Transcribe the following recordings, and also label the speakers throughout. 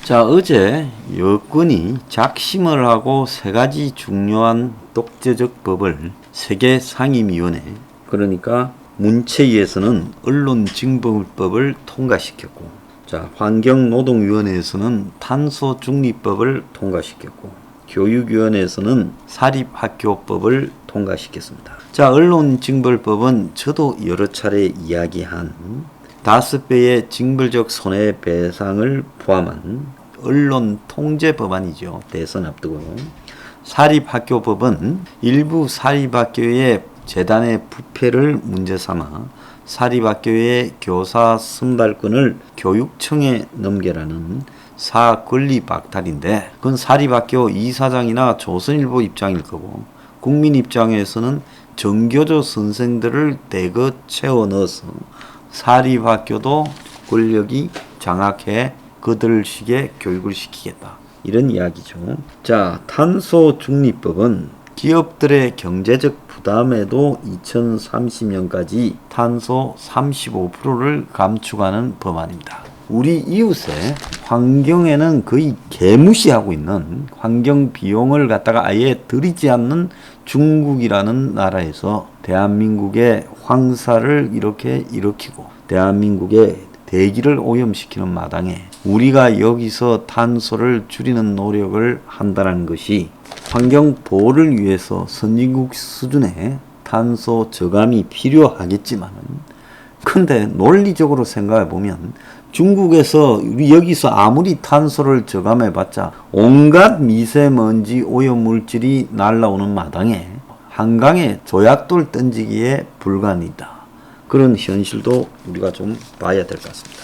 Speaker 1: 자, 어제 여권이 작심을 하고 세 가지 중요한 독재적 법을 세계 상임위원회, 그러니까 문체위에서는 언론징벌법을 통과시켰고, 자, 환경노동위원회에서는 탄소중립법을 통과시켰고, 교육위원회에서는 사립학교법을 통과시켰습니다. 자, 언론징벌법은 저도 여러 차례 이야기한 5배의 징벌적 손해배상을 포함한 언론 통제 법안이죠. 대선 앞두고. 사립학교법은 일부 사립학교의 재단의 부패를 문제 삼아 사립학교의 교사 선발권을 교육청에 넘겨라는 사권리 박탈인데, 그건 사립학교 이사장이나 조선일보 입장일 거고, 국민 입장에서는 정교조 선생들을 대거 채워 넣어서 사립학교도 권력이 장악해 그들식의 교육을 시키겠다, 이런 이야기죠. 자, 탄소중립법은 기업들의 경제적 부담에도 2030년까지 탄소 35%를 감축하는 법안입니다. 우리 이웃의 환경에는 거의 개무시하고 있는 환경 비용을 갖다가 아예 들이지 않는 중국이라는 나라에서 대한민국의 황사를 이렇게 일으키고 대한민국의 대기를 오염시키는 마당에 우리가 여기서 탄소를 줄이는 노력을 한다는 것이 환경 보호를 위해서 선진국 수준의 탄소 저감이 필요하겠지만, 근데 논리적으로 생각해 보면 중국에서 우리 여기서 아무리 탄소를 저감해봤자 온갖 미세먼지 오염물질이 날라오는 마당에 한강에 조약돌 던지기에 불가능이다. 그런 현실도 우리가 좀 봐야 될 것 같습니다.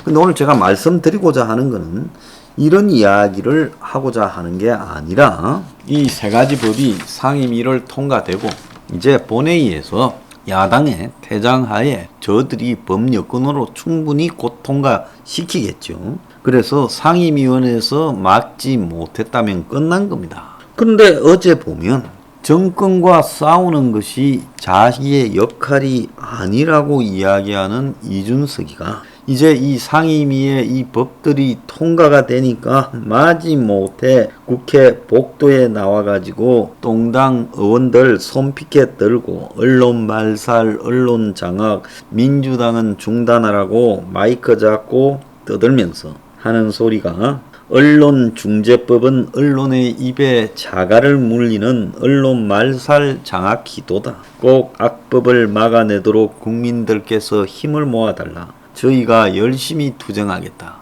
Speaker 1: 근데 오늘 제가 말씀드리고자 하는 것은 이런 이야기를 하고자 하는 게 아니라, 이 세 가지 법이 상임위를 통과되고 이제 본회의에서 야당의 퇴장하에 저들이 법여건으로 충분히 곧 통과시키겠죠. 그래서 상임위원회에서 막지 못했다면 끝난 겁니다. 그런데 어제 보면 정권과 싸우는 것이 자기의 역할이 아니라고 이야기하는 이준석이가 이제 이 상임위의 이 법들이 통과가 되니까 마지못해 국회 복도에 나와가지고 동당 의원들 손피켓 들고 언론 말살, 언론 장악, 민주당은 중단하라고 마이크 잡고 떠들면서 하는 소리가, 언론중재법은 언론의 입에 자갈을 물리는 언론 말살 장악 기도다. 꼭 악법을 막아내도록 국민들께서 힘을 모아달라. 저희가 열심히 투쟁하겠다.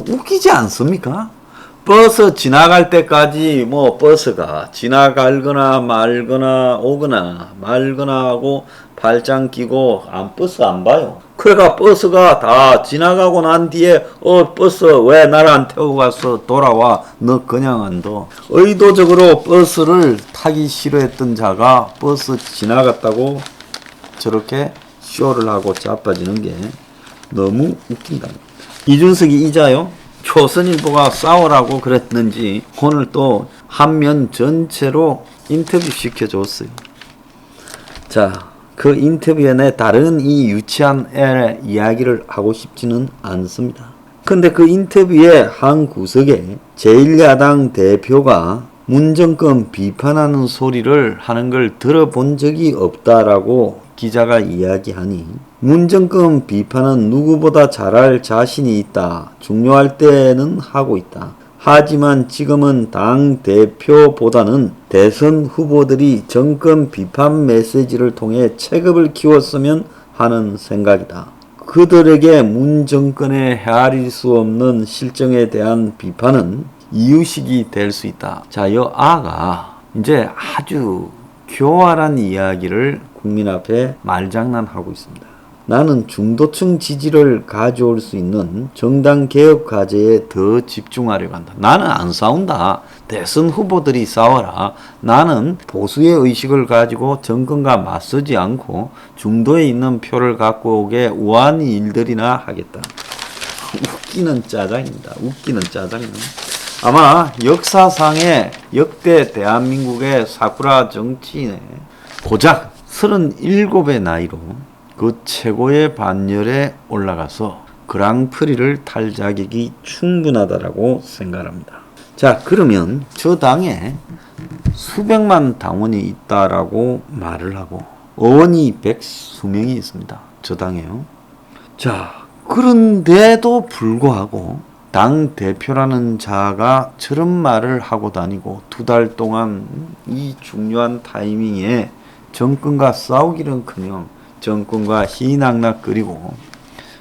Speaker 1: 웃기지 않습니까? 버스 지나갈 때까지 버스가 지나갈거나 말거나 오거나 말거나 하고 발장 끼고 버스 안 봐요. 그래가 버스가 다 지나가고 난 뒤에 버스 왜 나를 안 태우고 가서 돌아와, 너 그냥 안 둬. 의도적으로 버스를 타기 싫어했던 자가 버스 지나갔다고 저렇게 쇼를 하고 자빠지는 게 너무 웃긴다. 이준석이 이자요? 조선일보가 싸우라고 그랬는지 오늘 또 한면 전체로 인터뷰 시켜줬어요. 자, 그 인터뷰에 내 다른 이 유치한 애의 이야기를 하고 싶지는 않습니다. 근데 그 인터뷰의 한 구석에 제1야당 대표가 문정권 비판하는 소리를 하는 걸 들어본 적이 없다라고 기자가 이야기하니, 문정권 비판은 누구보다 잘할 자신이 있다. 중요할 때는 하고 있다. 하지만 지금은 당 대표보다는 대선 후보들이 정권 비판 메시지를 통해 체급을 키웠으면 하는 생각이다. 그들에게 문 정권에 헤아릴 수 없는 실정에 대한 비판은 이유식이 될 수 있다. 자, 이 아가 이제 아주 교활한 이야기를 국민 앞에 말장난하고 있습니다. 나는 중도층 지지를 가져올 수 있는 정당 개혁 과제에 더 집중하려고 한다. 나는 안 싸운다. 대선 후보들이 싸워라. 나는 보수의 의식을 가지고 정권과 맞서지 않고 중도에 있는 표를 갖고 오게 우한 일들이나 하겠다. 웃기는 짜장입니다. 웃기는 짜장. 아마 역사상의 역대 대한민국의 사쿠라 정치인의 고작 37의 나이로 그 최고의 반열에 올라가서 그랑프리를 탈 자격이 충분하다라고 생각합니다. 자, 그러면 저 당에 수백만 당원이 있다라고 말을 하고 의원이 100수명이 있습니다. 저 당에요. 자, 그런데도 불구하고 당 대표라는 자가 저런 말을 하고 다니고 2달 동안 이 중요한 타이밍에 정권과 싸우기는커녕 정권과 희낙낙거리고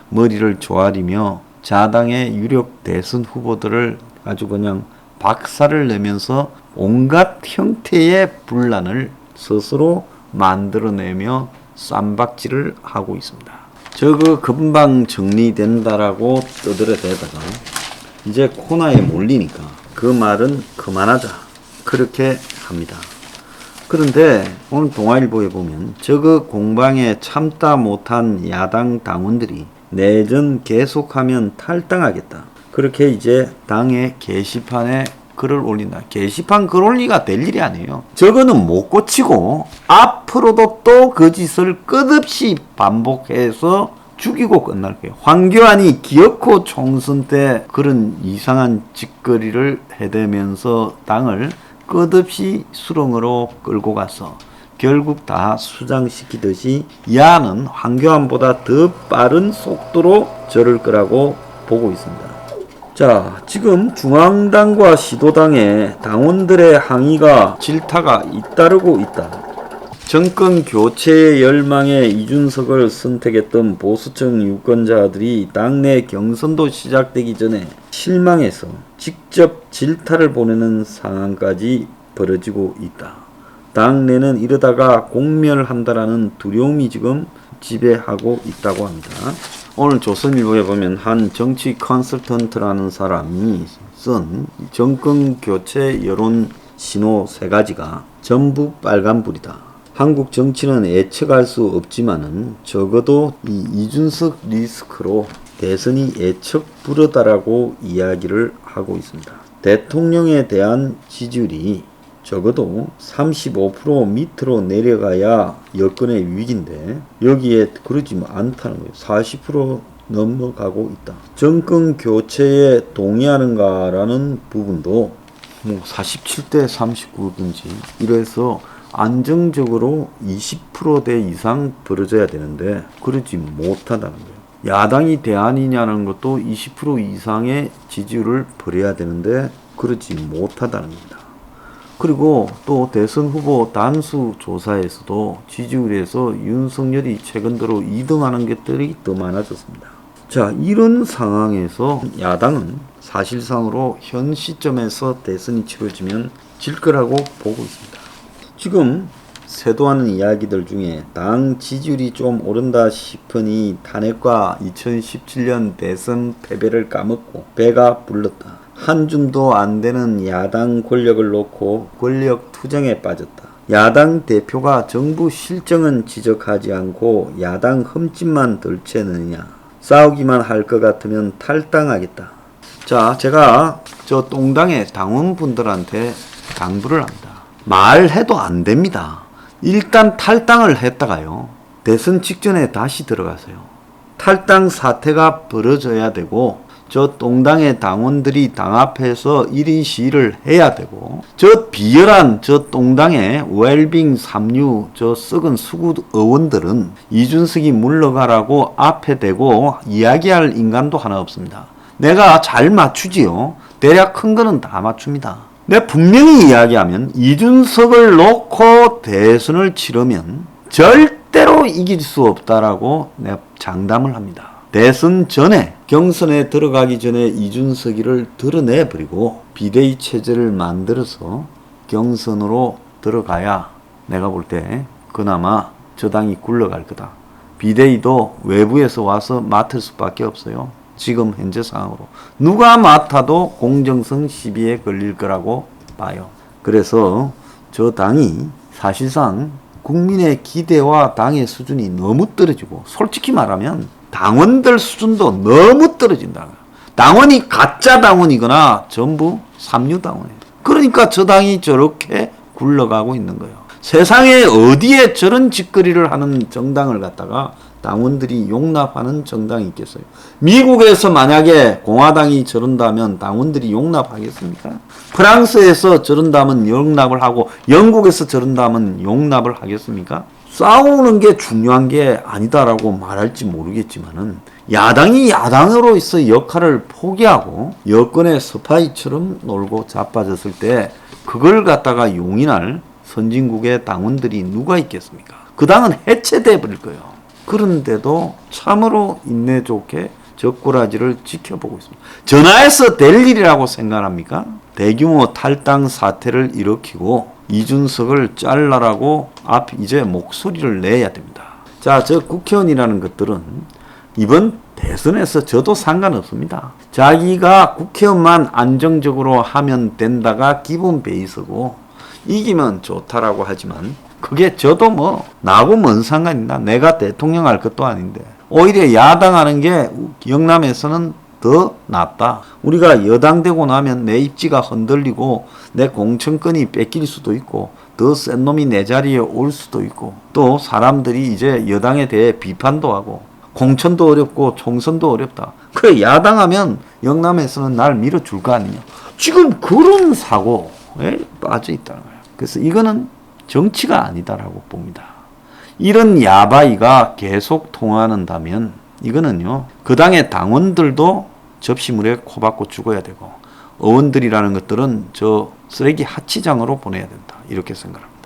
Speaker 1: 머리를 조아리며 자당의 유력 대선 후보들을 아주 그냥 박살을 내면서 온갖 형태의 분란을 스스로 만들어내며 쌈박질을 하고 있습니다. 저거 금방 정리된다라고 떠들어대다가 이제 코너에 몰리니까 그 말은 그만하자 그렇게 합니다. 그런데 오늘 동아일보에 보면 저거 공방에 참다 못한 야당 당원들이 내전 계속하면 탈당하겠다. 그렇게 이제 당의 게시판에 글을 올린다. 게시판 글 올리가 될 일이 아니에요. 저거는 못 고치고 앞으로도 또 그 짓을 끝없이 반복해서 죽이고 끝날 거예요. 황교안이 기어코 총선 때 그런 이상한 짓거리를 해대면서 당을 끝없이 수렁으로 끌고 가서 결국 다 수장시키듯이 야는 황교안보다 더 빠른 속도로 저럴 거라고 보고 있습니다. 자, 지금 중앙당과 시도당의 당원들의 항의가 질타가 잇따르고 있다. 정권 교체의 열망에 이준석을 선택했던 보수층 유권자들이 당내 경선도 시작되기 전에 실망해서 직접 질타를 보내는 상황까지 벌어지고 있다. 당내는 이러다가 공멸한다라는 두려움이 지금 지배하고 있다고 합니다. 오늘 조선일보에 보면 한 정치 컨설턴트라는 사람이 쓴 정권 교체 여론 신호 3가지가 전부 빨간불이다. 한국 정치는 예측할 수 없지만은 적어도 이 이준석 리스크로 대선이 예측 불허다라고 이야기를 하고 있습니다. 대통령에 대한 지지율이 적어도 35% 밑으로 내려가야 여권의 위기인데 여기에 그러지 않다는 거예요. 40% 넘어가고 있다. 정권 교체에 동의하는가라는 부분도 뭐 47대 39든지 이래서 안정적으로 20%대 이상 벌어져야 되는데 그러지 못한다는 거예요. 야당이 대안이냐는 것도 20% 이상의 지지율을 벌여야 되는데 그러지 못하다는 겁니다. 그리고 또 대선 후보 단수 조사에서도 지지율에서 윤석열이 최근 들어 2등하는 것들이 더 많아졌습니다. 자, 이런 상황에서 야당은 사실상으로 현 시점에서 대선이 치러지면 질 거라고 보고 있습니다. 지금 세도하는 이야기들 중에 당 지지율이 좀 오른다 싶으니 탄핵과 2017년 대선 패배를 까먹고 배가 불렀다. 한 줌도 안 되는 야당 권력을 놓고 권력 투쟁에 빠졌다. 야당 대표가 정부 실정은 지적하지 않고 야당 흠집만 덜채느냐. 싸우기만 할 것 같으면 탈당하겠다. 자, 제가 저 똥당의 당원분들한테 당부를 합니다. 말해도 안 됩니다. 일단 탈당을 했다가요. 대선 직전에 다시 들어가세요. 탈당 사태가 벌어져야 되고 저 똥당의 당원들이 당 앞에서 1인 시위를 해야 되고 저 비열한 저 똥당의 웰빙 3류 저 썩은 수구 의원들은 이준석이 물러가라고 앞에 대고 이야기할 인간도 하나 없습니다. 내가 잘 맞추지요. 대략 큰 거는 다 맞춥니다. 내가 분명히 이야기하면 이준석을 놓고 대선을 치르면 절대로 이길 수 없다라고 내가 장담을 합니다. 대선 전에 경선에 들어가기 전에 이준석이를 드러내버리고 비대위 체제를 만들어서 경선으로 들어가야 내가 볼 때 그나마 저 당이 굴러갈 거다. 비대위도 외부에서 와서 맡을 수밖에 없어요. 지금 현재 상황으로. 누가 맡아도 공정성 시비에 걸릴 거라고 봐요. 그래서 저 당이 사실상 국민의 기대와 당의 수준이 너무 떨어지고 솔직히 말하면 당원들 수준도 너무 떨어진다. 당원이 가짜 당원이거나 전부 삼류 당원이에요. 그러니까 저 당이 저렇게 굴러가고 있는 거예요. 세상에 어디에 저런 짓거리를 하는 정당을 갖다가 당원들이 용납하는 정당이 있겠어요? 미국에서 만약에 공화당이 저런다면 당원들이 용납하겠습니까? 프랑스에서 저런다면 용납을 하고 영국에서 저런다면 용납을 하겠습니까? 싸우는 게 중요한 게 아니다라고 말할지 모르겠지만은 야당이 야당으로서 역할을 포기하고 여권의 스파이처럼 놀고 자빠졌을 때 그걸 갖다가 용인할 선진국의 당원들이 누가 있겠습니까? 그 당은 해체돼 버릴 거예요. 그런데도 참으로 인내 좋게 적꾸라지를 지켜보고 있습니다. 전화해서 될 일이라고 생각합니까? 대규모 탈당 사태를 일으키고 이준석을 잘라라고 이제 목소리를 내야 됩니다. 자, 저 국회의원이라는 것들은 이번 대선에서 저도 상관없습니다. 자기가 국회의원만 안정적으로 하면 된다가 기본 베이스고 이기면 좋다라고 하지만 그게 저도 뭐 나하고 뭔 상관이나 내가 대통령 할 것도 아닌데 오히려 야당하는 게 영남에서는 더 낫다. 우리가 여당 되고 나면 내 입지가 흔들리고 내 공천권이 뺏길 수도 있고 더 센 놈이 내 자리에 올 수도 있고 또 사람들이 이제 여당에 대해 비판도 하고 공천도 어렵고 총선도 어렵다. 그래 야당하면 영남에서는 날 밀어줄 거 아니냐. 지금 그런 사고에 빠져 있다는 거예요. 그래서 이거는 정치가 아니다라고 봅니다. 이런 야바이가 계속 통하는다면 이거는요 그 당의 당원들도 접시물에 코박고 죽어야 되고 의원들이라는 것들은 저 쓰레기 하치장으로 보내야 된다 이렇게 생각합니다.